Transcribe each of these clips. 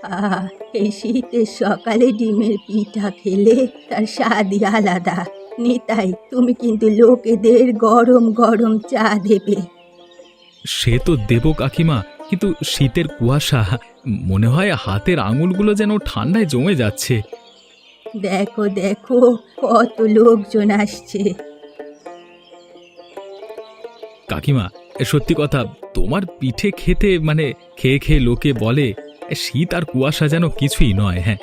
আহ, এই শীতের সকালে ডিমের পিঠা খেলে তার স্বাদই আলাদা। নিতাই, তুমি কিন্তু লোকেদের গরম গরম চা দেবে। সে তো দেবো কাকিমা, কিন্তু শীতের কুয়াশা, মনে হয় হাতের আঙুলগুলো যেন ঠান্ডায় জমে যাচ্ছে। দেখো দেখো, কত লোকজন আসছে। কাকিমা, সত্যি কথা, তোমার পিঠে খেতে মানে খেয়ে খেয়ে লোকে বলে শীত আর কুয়াশা যেন কিছুই নয়। হ্যাঁ,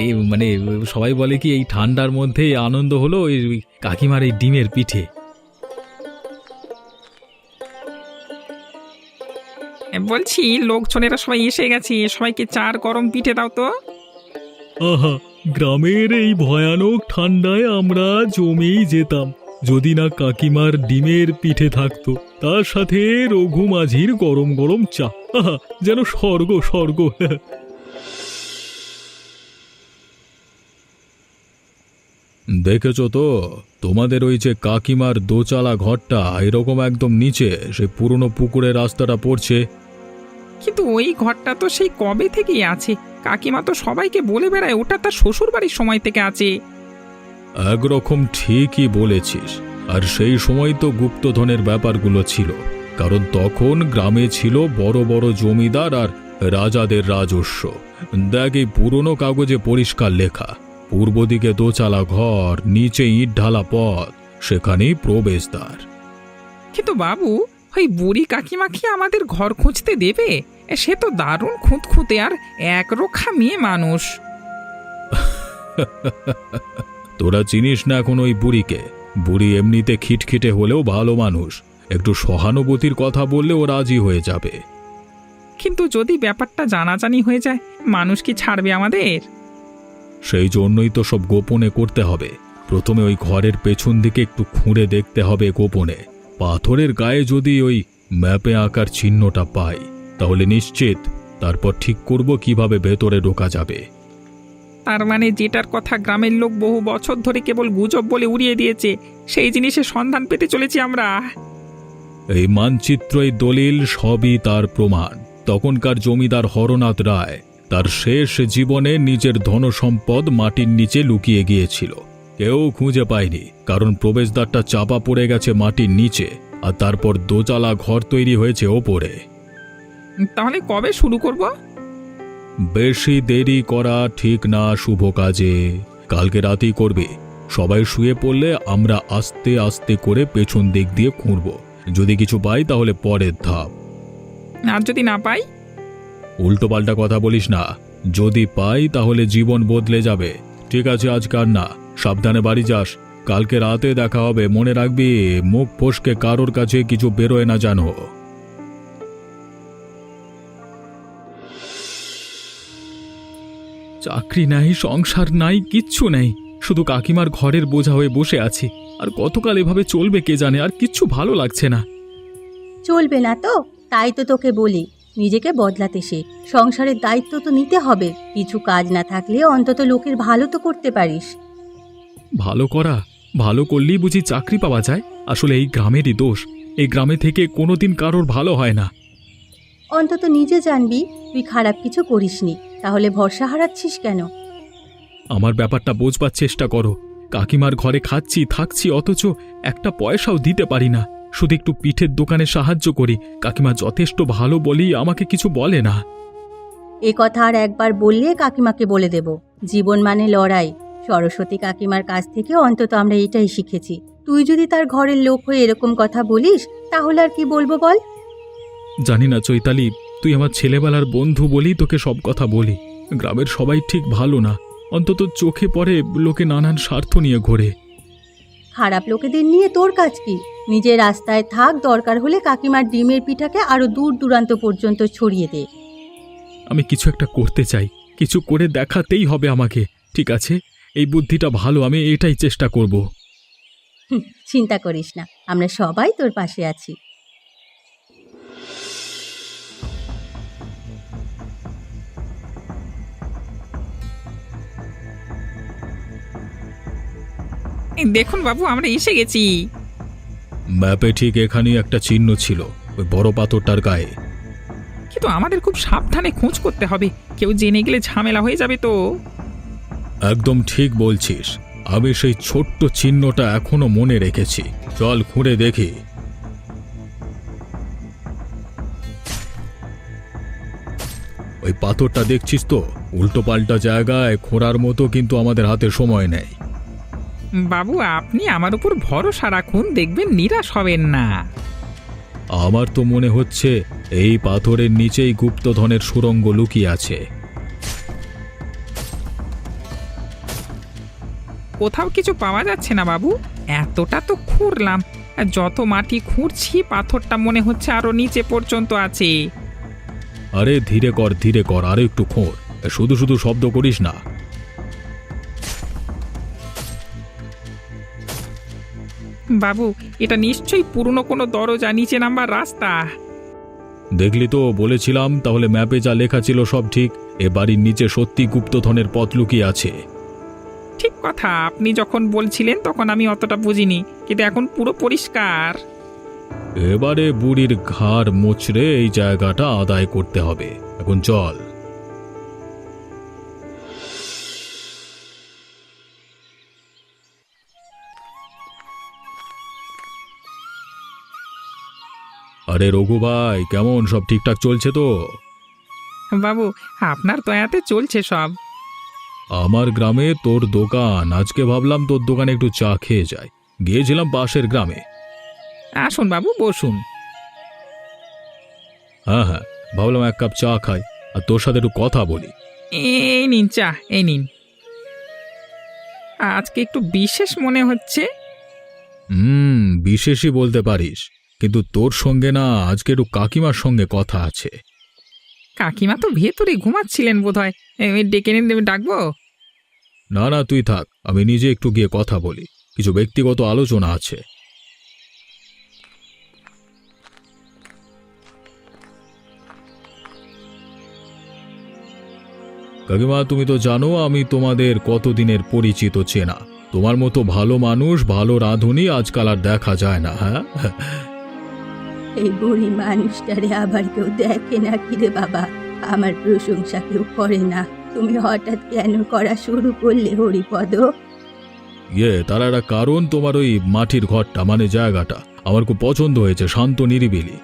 এই মানে সবাই বলে কি এই ঠান্ডার মধ্যে আনন্দ হলো এই কাকিমার এই ডিমের পিঠে। বলছি লোকজনেরা সবাই এসে গেছে, সবাইকে চার গরম পিঠে দাও তো। আহা, গ্রামের এই ভয়ানক ঠান্ডায় আমরা জমেই যেতাম যদি না কাকিমার ডিমের পিঠে থাকতো, তার সাথে রঘু মাঝির গরম গরম চা। আহা, যেন স্বর্গ স্বর্গ। দেখেছো তো, তোমাদের ওই যে কাকিমার দোচালা ঘরটা এরকম একদম নিচে সেই পুরনো পুকুরের রাস্তাটা পড়ছে। কিন্তু ওই ঘরটা তো সেই কবে থেকেই আছে। কাকিমা তো সবাইকে বলে বেড়ায় ওটা তার শ্বশুর বাড়ির সময় থেকে আছে। একরকম ঠিকই বলেছিস, আর সেই সময় তো গুপ্তধনের ব্যাপারগুলো ছিল, কারণ তখন গ্রামে ছিল বড় বড় জমিদার আর রাজাদের রাজস্ব। দেখ, এই পুরনো কাগজে পরিষ্কার লেখা, পূর্ব দিকে দোচালা ঘর, নিচে ইট ঢালা পথ, সেখানেই প্রবেশদ্বার। কিন্তু বাবু, ওই বুড়ি কাকিমা কি আমাদের ঘর খুঁজতে দেবে? সে তো দারুণ খুঁতখুঁতে আর একরোখা মেয়ে মানুষ। তোরা চিনিস না এখন ওই বুড়িকে। বুড়ি এমনিতে খিটখিটে হলেও ভালো মানুষ, একটু সহানুভূতির কথা বললে ও রাজি হয়ে যাবে। কিন্তু যদি ব্যাপারটা জানাজানি হয়ে যায়, মানুষ কি ছাড়বে আমাদের? সেই জন্যই তো সব গোপনে করতে হবে। প্রথমে ওই ঘরের পেছন দিকে একটু খুঁড়ে দেখতে হবে গোপনে। পাথরের গায়ে যদি ওই ম্যাপে আঁকার চিহ্নটা পাই, তাহলে নিশ্চিত তারপর ঠিক করব কিভাবে ভেতরে ঢোকা যাবে। তার মানে যেটার কথা গ্রামের লোক বহু বছর ধরে কেবল গুজব বলে উড়িয়ে দিয়েছে, সেই জিনিসের সন্ধান পেতে চলেছি আমরা। এই মানচিত্র, এই দলিল সবই তার প্রমাণ। তখনকার জমিদার হরনাথ রায় তার শেষ জীবনে নিজের ধনসম্পদ মাটির নিচে লুকিয়ে গিয়েছিল। কেউ খুঁজে পায়নি, কারণ প্রবেশদ্বারটা চাপা পড়ে গেছে মাটির নিচে, আর তারপর দোচালা ঘর তৈরি হয়েছে ওপরে। তাহলে কবে শুরু করব? বেশি দেরি করা ঠিক না শুভ কাজে। কালকে রাতেই করবে। সবাই শুয়ে পড়লে আমরা আস্তে আস্তে করে পেছন দিক দিয়ে খুঁড়ব। যদি কিছু পাই তাহলে পরের ধাপ। আর যদি না পাই? উল্টোপাল্টা কথা বলিস না। যদি পাই তাহলে জীবন বদলে যাবে। ঠিক আছে, আজকাল না, সাবধানে বাড়ি যাস। কালকে রাতে দেখা হবে, মনে রাখবি মুখ ফসকে কারোর কাছে কিছু বেরোয় না জানো। চাকরি নাই, সংসার নাই, কিচ্ছু নেই, শুধু কাকিমার ঘরের বোঝা হয়ে বসে আছি। আর কতকাল এভাবে চলবে কে জানে, আর কিচ্ছু ভালো লাগছে না। চলবে না তো, তাই তো তোকে বলি, নিজেকে বদলাতে শেখ। সংসারের দায়িত্ব তো নিতে হবে। কিছু কাজ না থাকলে অন্তত লোকের ভালো তো করতে পারিস। ভালো করা? ভালো করলেই বুঝি চাকরি পাওয়া যায়? আসলে এই গ্রামেরই দোষ। এই গ্রামে থেকে কোনোদিন কারোর ভালো হয় না। অন্তত নিজে জানবি তুই খারাপ কিছু করিসনি, তাহলে ভরসা হারাচ্ছিস কেন? আমার ব্যাপারটা বোঝবার চেষ্টা করো। কাকিমার ঘরে খাচ্ছি থাকছি, অথচ একটা পয়সাও দিতে পারি না। শুধু একটু পিঠের দোকানে সাহায্য করি। কাকিমা যথেষ্ট ভালো বলি আমাকে কিছু বলে না। এ কথা আর একবার বললে কাকিমাকে বলে দেব। জীবন মানে লড়াই। সরস্বতী কাকিমার কাছ থেকে অন্তত আমরা এটাই শিখেছি। তুই যদি তার ঘরের লোক হয়ে এরকম কথা বলিস, তাহলে আর কি বলবো বল? জানি না চৈতালি, তুই আমার ছেলেবেলার বন্ধু বলি তোকে সব কথা বলি। গ্রামের সবাই ঠিক ভালো না, অন্তত চোখে পড়ে লোকে নানান স্বার্থ নিয়ে ঘোরে। খারাপ লোকেদের নিয়ে তোর কাজ কি? নিজের রাস্তায় থাক, দরকার হলে কাকিমার ডিমের পিঠাকে আরো দূর দূরান্ত পর্যন্ত ছড়িয়ে দে। আমি কিছু একটা করতে চাই, কিছু করে দেখাতেই হবে আমাকে। ঠিক আছে, এই বুদ্ধিটা ভালো, আমি এটাই চেষ্টা করব। চিন্তা করিস না, আমরা সবাই তোর পাশে আছি। এই দেখুন বাবু, আমরা এসে গেছি। ম্যাপে ঠিক এখানেই একটা চিহ্ন ছিল, ওই বড় পাথরটার গায়ে। কিন্তু আমাদের খুব সাবধানে খোঁজ করতে হবে, কেউ জেনে গেলে ঝামেলা হয়ে যাবে তো। একদম ঠিক বলছিস, আমি সেই ছোট্ট চিহ্নটা এখনো মনে রেখেছি। চল খুঁড়ে দেখি। ওই পাথরটা দেখছিস তো, উল্টো পাল্টা জায়গায় খোঁড়ার মতো কিন্তু আমাদের হাতে সময় নেই। বাবু, আপনি আমার উপর ভরসা রাখুন, দেখবেন নিরাশ হবেন না। আমার তো মনে হচ্ছে এই পাথরের নিচেই গুপ্তধনের সুড়ঙ্গ লুকিয়ে আছে। কোথাও কিছু পাওয়া যাচ্ছে না বাবু, এতটা তো খুঁড়লাম, যত মাটি খুঁড়ছি পাথরটা মনে হচ্ছে আরো নিচে পর্যন্ত আছে। আরে ধীরে কর, আরে একটু খোঁড়, শুধু শুধু শব্দ করিস না। বাবু, এটা নিশ্চয়ই পুরনো কোনো দরজা, নিচে নামবার রাস্তা। দেখলি তো, বলেছিলাম। তাহলে ম্যাপে যা লেখা ছিল সব ঠিক। এ বাড়ির নিচে সত্যি গুপ্তধনের পথ লুকিয়ে আছে। ঠিক কথা, আপনি যখন বলছিলেন তখন আমি অতটা বুঝিনি, কিন্তু এখন পুরো পরিষ্কার। এবারে বুড়ির ঘাড় মোচড়ে এই জায়গাটা আদায় করতে হবে। এখন চল। আরে রঘু ভাই, কেমন? সব ঠিকঠাক চলছে তো? বাবু, আপনার দয়াতে চলছে সব। আমার গ্রামে তোর দোকান, আজকে ভাবলাম তোর দোকানে একটু চা খেয়ে যাই। গিয়েছিলাম পাশের গ্রামে। আসুন বাবু, বসুন। হ্যাঁ হ্যাঁ, ভাবলাম এক কাপ চা খাই আর তোর সাথে একটু কথা বলি। এই নিন চা, এই নিন। আজকে একটু বিশেষ মনে হচ্ছে। বিশেষই বলতে পারিস, কিন্তু তোর সঙ্গে না আজকে একটু কাকিমার সঙ্গে কথা আছে। কাকিমা তো ভেতরে ঘুমাচ্ছিলেন বোধহয়, ডেকে নিন, ডাকবো? না না, তুই থাক, আমি নিজে একটু গিয়ে কথা বলি, কিছু ব্যক্তিগত আলোচনা আছে। কাকিমা, তুমি তো জানো আমি তোমাদের কতদিনের পরিচিত চেনা। তোমার মতো ভালো মানুষ, ভালো রাঁধুনি আজকাল আর দেখা যায় না। হ্যাঁ, এই বুড়ি মানুষটারে আবার কেউ দেখে না কি রে বাবা? আমার প্রশংসা কেউ করে না, তুমি হঠাৎ কেন করা শুরু করলে হরিপদ? তার একটা কারণ, তোমার ওই মাটির ঘরটা মানে জায়গাটা আমার খুব পছন্দ হয়েছে, শান্ত নিরিবিলি।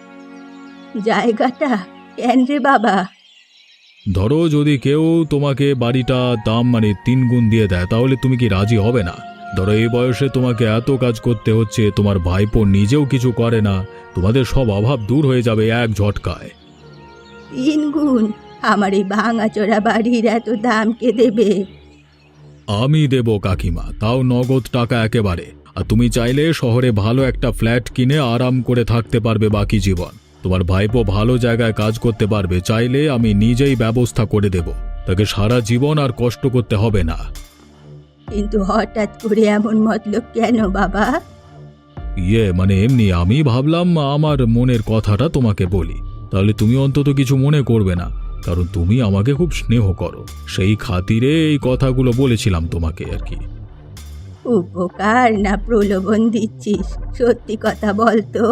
জায়গাটা কেন রে বাবা? ধরো যদি কেউ তোমাকে বাড়িটা দাম মানে 3 গুণ দিয়ে দেয়, তাহলে তুমি কি রাজি হবে না? ধরো এই বয়সে তোমাকে এত কাজ করতে হচ্ছে, তোমার ভাইপো নিজেও কিছু করে না, তোমাদের সব অভাব দূর হয়ে যাবে এক ঝটকায়। 3 গুণ? আমার এই ভাঙাচোরা বাড়ির এত দাম কে দেবে? আমি দেব কাকিমা, তাও নগদ টাকা একেবারে। আর তুমি চাইলে শহরে ভালো একটা ফ্ল্যাট কিনে আরাম করে থাকতে পারবে বাকি জীবন। তোমার ভাইপো ভালো জায়গায় কাজ করতে পারবে, চাইলে আমি নিজেই ব্যবস্থা করে দেব, তাকে সারা জীবন আর কষ্ট করতে হবে না। কিন্তু হঠাৎ করে এমন মতলব কেন বাবা? মানে এমনি, আমি ভাবলাম আমার মনের কথাটা তোমাকে বলি, তাহলে তুমি অন্তত কিছু মনে করবে না, কারণ তুমি আমাকে খুব স্নেহ করো, সেই খাতিরে এই কথাগুলো বলেছিলাম তোমাকে আর কি। উপকার না প্রলোভন দিচ্ছিস? সত্যি কথা বলতো।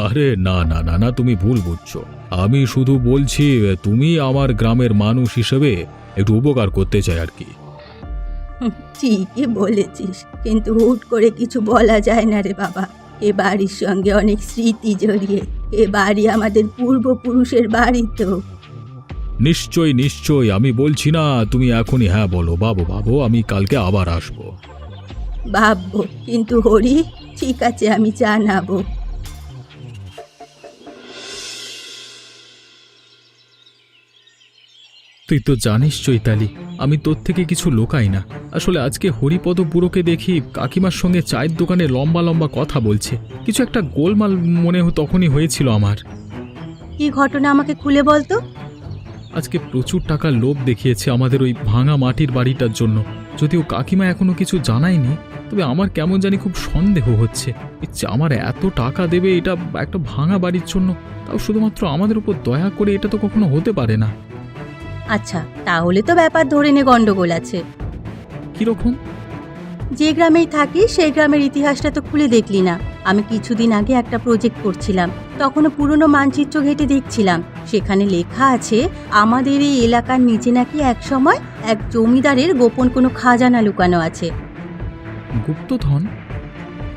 আরে না না না না, তুমি ভুল বুঝছো। আমি শুধু বলছি তুমি আমার গ্রামের মানুষ হিসেবে একটু উপকার করতে চাই আর কি। ঠিকই বলেছিস, কিন্তু হুট করে কিছু বলা যায় না রে বাবা। এ বাড়ির সঙ্গে অনেক স্মৃতি জড়িয়ে, এ বাড়ি আমাদের পূর্বপুরুষের বাড়ি তো। নিশ্চয়ই নিশ্চয়ই, আমি বলছি না তুমি এখনই হ্যাঁ বলো। ভাবো, আমি কালকে আবার আসবো। ভাববো, কিন্তু হরি, ঠিক আছে আমি জানাবো। তুই তো জানিস চৈতালি, আমি তোর থেকে কিছু লোকাই না। আসলে আজকে হরিপদ বুড়োকে দেখি কাকিমার সঙ্গে চায়ের দোকানে লম্বা লম্বা কথা বলছে। কিছু একটা গোলমাল মনে তখনই হয়েছিল আমার। কি ঘটনা আমাকে খুলে বলতো। আজকে প্রচুর টাকার লোভ দেখিয়েছে আমাদের ওই ভাঙা মাটির বাড়িটার জন্য। যদিও কাকিমা এখনো কিছু জানায়নি, তবে আমার কেমন জানি খুব সন্দেহ হচ্ছে। ইচ্ছে আমার এত টাকা দেবে এটা একটা ভাঙা বাড়ির জন্য, তাও শুধুমাত্র আমাদের উপর দয়া করে, এটা তো কখনো হতে পারে না। আচ্ছা, তাহলে তো ব্যাপার ধরে নে গন্ডগোল আছে। কিরকম? যে গ্রামেই থাকি সেই গ্রামের ইতিহাসটা তো খুলে দেখলি না। আমি কিছুদিন আগে একটা প্রজেক্ট করছিলাম, তখনও পুরনো মানচিত্র ঘেঁটে দেখছিলাম। সেখানে লেখা আছে আমাদের এই এলাকার নিচে নাকি একসময় এক জমিদারের গোপন কোনো খাজানা লুকানো আছে। গুপ্তধন?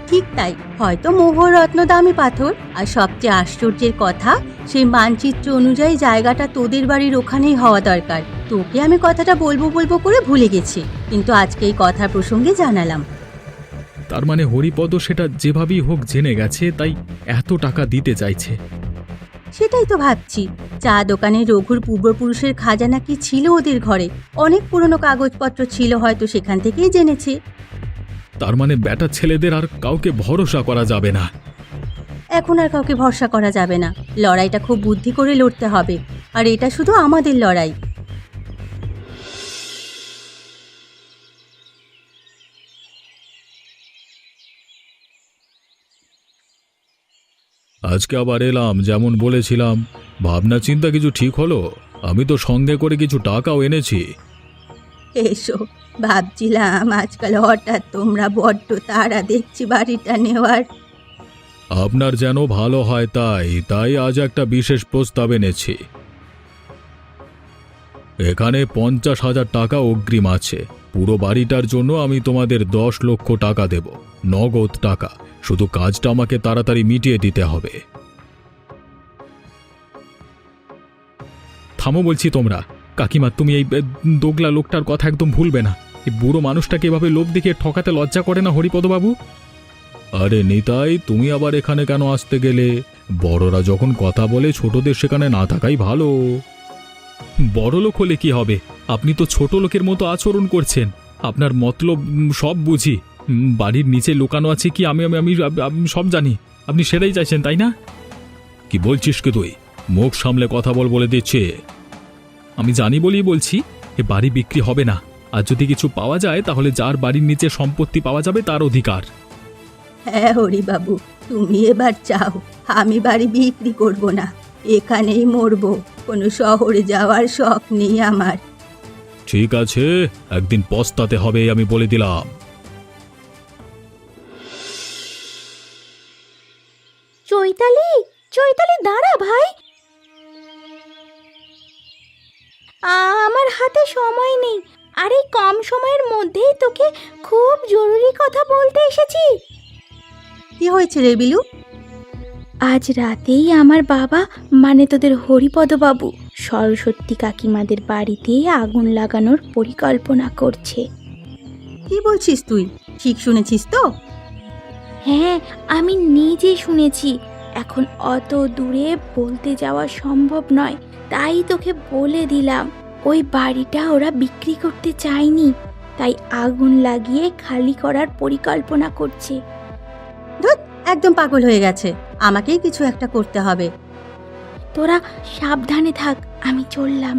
ঠিক তাই, হয়তো মোহর রত্ন দামি পাথর। আর সবচেয়ে আশ্চর্যের কথা, সেই মানচিত্র অনুযায়ী জায়গাটা তোদের বাড়ির ওখানেই হওয়া দরকার। তোকে আমি কথাটা বলবো বলবো করে ভুলে গেছি, কিন্তু আজকে এই কথার প্রসঙ্গে জানালাম। তার মানে হরিপদ সেটা যেভাবেই হোক জেনে গেছে, তাই এত টাকা দিতে চাইছে। সেটাই তো ভাবছি। চা দোকানে রঘুর পূর্বপুরুষের খাজানা কি ছিল ওদের ঘরে? অনেক পুরনো কাগজপত্র ছিল, হয়তো সেখান থেকেই জেনেছে। তার মানে বেটা ছেলেদের আর কাউকে ভরসা করা যাবে না। এখন আর কাউকে ভরসা করা যাবে না। লড়াইটা খুব বুদ্ধি করে লড়তে হবে, আর এটা শুধু আমাদের লড়াই। আজকে আবার এলাম, যেমন বলেছিলাম। ভাবনা চিন্তা কিছু ঠিক হলো? আমি তো সঙ্গে করে কিছু টাকাও এনেছি। এসো, ভাবছিলাম আজকাল হঠাৎ তোমরা বড্ড তাড়া দেখছি বাড়িটা নেওয়ার। আপনার যেন ভালো হয় তাই তাই আজ একটা বিশেষ প্রস্তাব এনেছি। এখানে 50,000 টাকা অগ্রিম আছে। পুরো বাড়িটার জন্য আমি তোমাদের 10 লক্ষ টাকা দেব, নগদ টাকা। শুধু কাজটা আমাকে তাড়াতাড়ি মিটিয়ে দিতে হবে। থামো বলছি তোমরা। কাকিমা, তুমি এই দোগলা লোকটার কথা একদম ভুলবে না। এই বুড়ো মানুষটাকে এভাবে লোভ দেখিয়ে ঠকাতে লজ্জা করে না হরিপদবাবু? আরে নিতাই, তুমি আবার এখানে কেন আসতে গেলে? বড়রা যখন কথা বলে ছোটদের সেখানে না থাকাই ভালো। বড় লোক হলে কি হবে? আপনি তো ছোট লোকের মতো আচরণ করছেন। আপনার মতলব সব বুঝি। বাড়ির নিচে লুকানো আছে কি আমি আমি আমি আমি সব জানি। আপনি সেটাই চাইছেন, তাই না? কি বলছিস কি তুই? মুখ সামলে কথা বলে দিচ্ছে। আমি জানি বলেই বলছি, এ বাড়ি বিক্রি হবে না। আর যদি কিছু পাওয়া যায় তাহলে যার বাড়ির নিচে সম্পত্তি পাওয়া যাবে তার অধিকার। হ্যাঁ হরিবাবু, তুমি এবার চাও। আমি বাড়ি বিক্রি করব না, এখানেই মরবো। কোনো শহরে যাওয়ার শখ নেই আমার। ঠিক আছে, একদিন পস্তাতে হবে, আমি বলে দিলাম। চৈতালি, চৈতালি দাঁড়া ভাই। আমার হাতে সময় নেই, আর এই কম সময়ের মধ্যেই তোকে খুব জরুরি কথা বলতে এসেছি। কি হয়েছে রে বিলু? আজ রাতেই আমার বাবা, মানে তোদের হরিপদ বাবু, সরস্বতী কাকিমাদের বাড়িতে আগুন লাগানোর পরিকল্পনা করছে। কি বলছিস তুই? ঠিক শুনেছিস তো? হ্যাঁ, আমি নিজে শুনেছি। এখন অত দূরে বলতে যাওয়া সম্ভব নয়, তাই তোকে বলে দিলাম। ওই বাড়িটা ওরা বিক্রি করতে চায়নি, তাই আগুন লাগিয়ে খালি করার পরিকল্পনা করছে। ধুৎ, একদম পাগল হয়ে গেছে। আমাকেই কিছু একটা করতে হবে। তোরা সাবধানে থাক, আমি চললাম।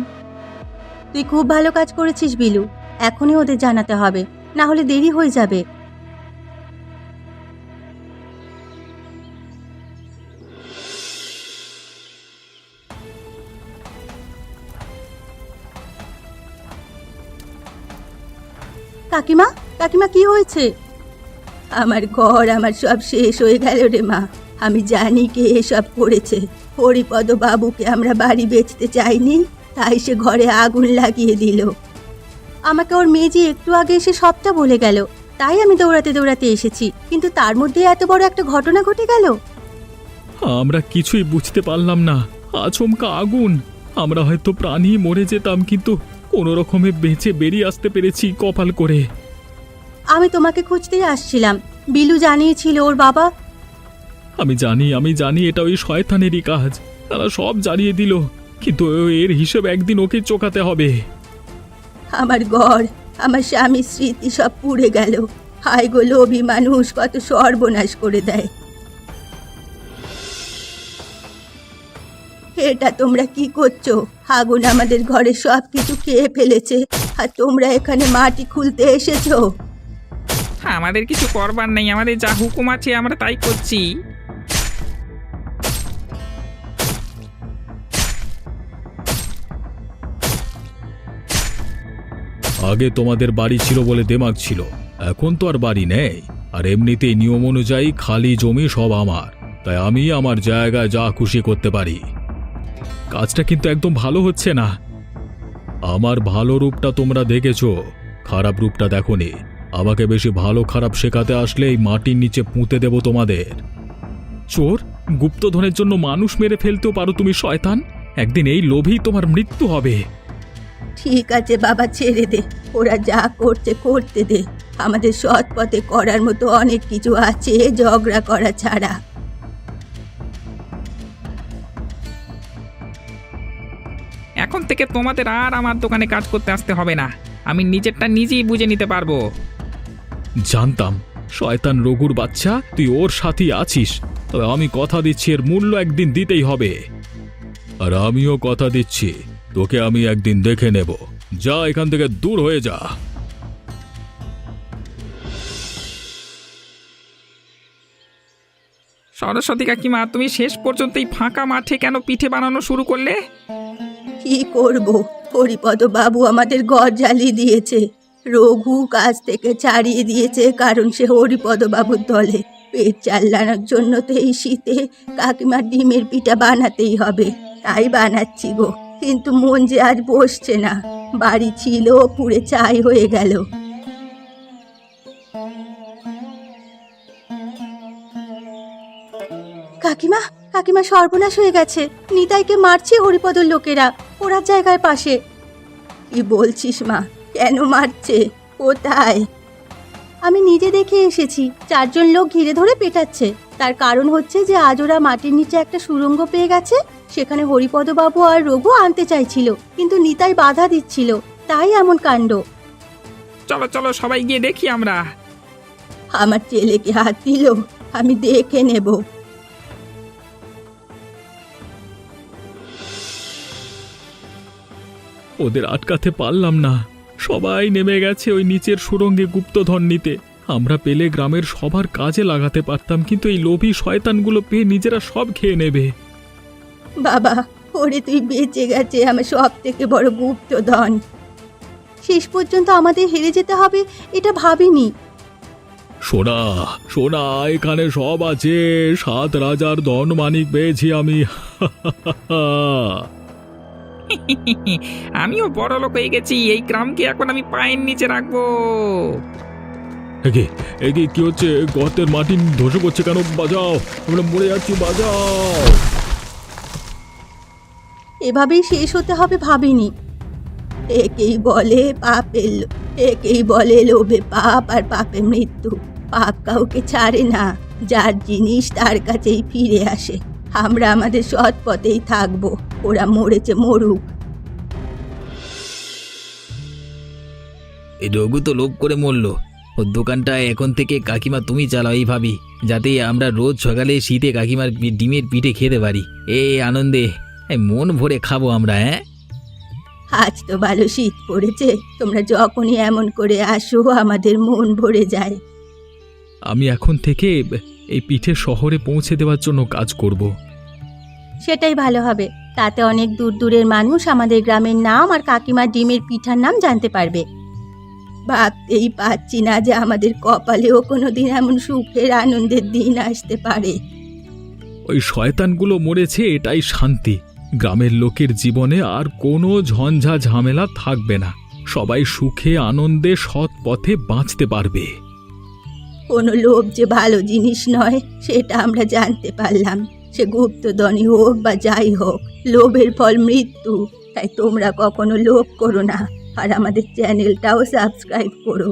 তুই খুব ভালো কাজ করেছিস বিলু। এখনই ওদের জানাতে হবে, না হলে দেরি হয়ে যাবে। কাকিমা, কাকিমা, কি হয়েছে? আমার ঘর, আমার সব শেষ হয়ে গেল রে মা। আমি জানি কে এসব করেছে। হরিপদ বাবুকে আমরা বাড়ি বেচতে চাইনি, তাই সে ঘরে আগুন লাগিয়ে দিল। আমাকে ওর মেয়ে একটু আগে এসে সবটা বলে গেল, তাই আমি দৌড়াতে দৌড়াতে এসেছি। কিন্তু তার মধ্যে এত বড় একটা ঘটনা ঘটে গেল। আমরা কিছুই বুঝতে পারলাম না। আচমকা আগুন। আমরা হয়তো প্রাণী মরে যেতাম, কিন্তু কোনো রকমে বেঁচে বেরিয়ে আসতে পেরেছি কপাল করে। আমি তোমাকে খুঁজতেই আসছিলাম। বিলু জানিয়েছিল ওর বাবা। আমি জানি এটা ওই শয়তানেরই কাজ। তারা সব জানিয়ে দিল, কিন্তু এর হিসেব একদিন ওকে চোকাতে হবে। আমার ঘর, আমার স্বামীর স্মৃতি সব পুড়ে গেল। হায় গো লোভী মানুষ, কত সর্বনাশ করে দেয়। এটা তোমরা কি করছো? আগুন আমাদের ঘরে সব কিছু খেয়ে ফেলেছে, আর তোমরা এখানে মাটি খুলতে এসেছো। আমাদের কিছু করবার নেই, আমাদের যা হুকুম আছে আমরা তাই করছি। আগে তোমাদের বাড়ি ছিল বলে দেমাগ ছিল, এখন তো আর বাড়ি নেই। আর এমনিতেই নিয়ম অনুযায়ী খালি জমি সব আমার, তাই আমি আমার জায়গায় যা খুশি করতে পারি। কাজটা কিন্তু একদম ভালো হচ্ছে না। আমার ভালো রূপটা তোমরা দেখেছো, খারাপ রূপটা দেখোনি। আমাকে বেশি ভালো খারাপ শেখাতে আসলে এই মাটির নিচে পুঁতে দেব তোমাদের। চোর, গুপ্তধনের জন্য মানুষ মেরে ফেলতেও পারো তুমি শয়তান। একদিন এই লোভেই তোমার মৃত্যু হবে। ঠিক আছে বাবা, ছেড়ে দে, ওরা যা করছে করতে দে। আমাদের সৎ পথে করার মতো অনেক কিছু আছে ঝগড়া করা ছাড়া। এখন থেকে তোমাদের আর আমার দোকানে কাজ করতে আসতে হবে না, আমি নিজেরটা নিজেই বুঝে নিতে পারবো। জানতাম শয়তান রঘুর বাচ্চা, তুই ওর সাথেই আছিস। তবে আমি কথা দিচ্ছি এর মূল্য একদিন দিতেই হবে। আর আমিও কথা দিচ্ছি তোকে আমি একদিন দেখে নেব। যা এখান থেকে দূর হয়ে যা। সরস্বতী কাকিমা, তুমি শেষ পর্যন্ত এই ফাঁকা মাঠে কেন পিঠে বানানো শুরু করলে? কি করব, হরিপদ বাবু আমাদের ঘর জ্বালিয়ে দিয়েছে। রঘু কাজ থেকে ছাড়িয়ে দিয়েছে কারণ সে হরিপদ বাবুর দলে। পেট চালানোর জন্য তো এই শীতে কাকিমার ডিমের পিঠা বানাতেই হবে, তাই বানাচ্ছি গো। কিন্তু মন যে আজ বসছে না, বাড়ি ছিল পুড়ে ছাই হয়ে গেল। কাকিমা, কাকিমা সর্বনাশ হয়ে গেছে। নিতাইকে মারছে হরিপদর লোকেরা ওরা জায়গায় পাশে। কি বলছিস মা? কেন মারছে? কোথায়? আমি নিজে দেখে এসেছি, 4 জন লোক ঘিরে ধরে পেটাচ্ছে। তার কারণ হচ্ছে যে আজ ওরা মাটির নিচে একটা সুড়ঙ্গ পেয়ে গেছে, সেখানে হরিপদ বাবু আর রঘু আনতে চাইছিল, কিন্তু নিতাই বাধা দিচ্ছিল, তাই এমন কাণ্ড। চলো চলো সবাই গিয়ে দেখি আমরা। আমার ছেলেকে হাত দিল, আমি দেখে নেব। ওদের আটকাতে পারলাম না। সবাই নেমে গেছে ওই নিচের সুড়ঙ্গে গুপ্তধন নিতে। আমরা পেলে গ্রামের সবার কাজে লাগাতে পারতাম, কিন্তু এই লোভী শয়তানগুলো পেয়ে নিজেরা সব খেয়ে নেবে। বাবা, ওরে তুই বেঁচে গেছে আমার সব থেকে বড় গুপ্তধন। শেষ পর্যন্ত আমাদের হেরে যেতে হবে এটা ভাবিনি। সোনা সোনা, এখানে সব আছে। 7 রাজার ধন মানিক পেয়েছি আমি। আমিও বড় লোক হয়ে গেছি, এই গ্রামকে এখন আমি পায়ের নিচে রাখবো। এগে এগে কি হচ্ছে? গর্তের মাটি ধসে করছে কেন? বাজাও, আমরা মরে যাচ্ছি, বাজাও। এভাবেই শেষ হতে হবে ভাবিনি। একেই বলে পাপের একেই বলে লোভে পাপ আর পাপে মৃত্যু। পাপ কাউকে ছাড়ে না, যার জিনিস তার কাছেই ফিরে আসে। আমরা আমাদের সৎ পথেই থাকবো, ওরা মরেছে মরুক। এই রঘু তো লোভ করে মরল। ওর দোকানটা এখন থেকে কাকিমা তুমি চালাও, এই ভাবি, যাতে আমরা রোজ সকালে শীতে কাকিমার ডিমের পিঠে খেতে পারি। এই আনন্দে মন ভরে খাবো আমরা। হ্যাঁ, আজ তো ভালো শীত পড়েছে, তোমরা যখনই এমন করে আসো আমাদের মন ভরে যায়। আমি এখন থেকে এই পিঠে শহরে পৌঁছে দেওয়ার জন্য কাজ করব। সেটাই ভালো হবে, তাতে অনেক দূর দূরের মানুষ আমাদের গ্রামের নাম আর কাকিমার ডিমের পিঠার নাম জানতে পারবে। ভাবতেই পারছি না যে আমাদের কপালেও কোনোদিন এমন সুখের আনন্দের দিন আসতে পারে। ওই শয়তানগুলো মরেছে, এটাই শান্তি। গ্রামের লোকের জীবনে আর কোনো ঝঞ্ঝা ঝামেলা থাকবে না। সবাই সুখে আনন্দে সৎ পথে বাঁচতে পারবে। কোনো লোভ যে ভালো জিনিস নয় সেটা আমরা জানতে পারলাম। সে গুপ্তধনই হোক বা যাই হোক, লোভের ফল মৃত্যু। তাই তোমরা কখনো লোভ করো না, আর আমাদের চ্যানেলটাও সাবস্ক্রাইব করো।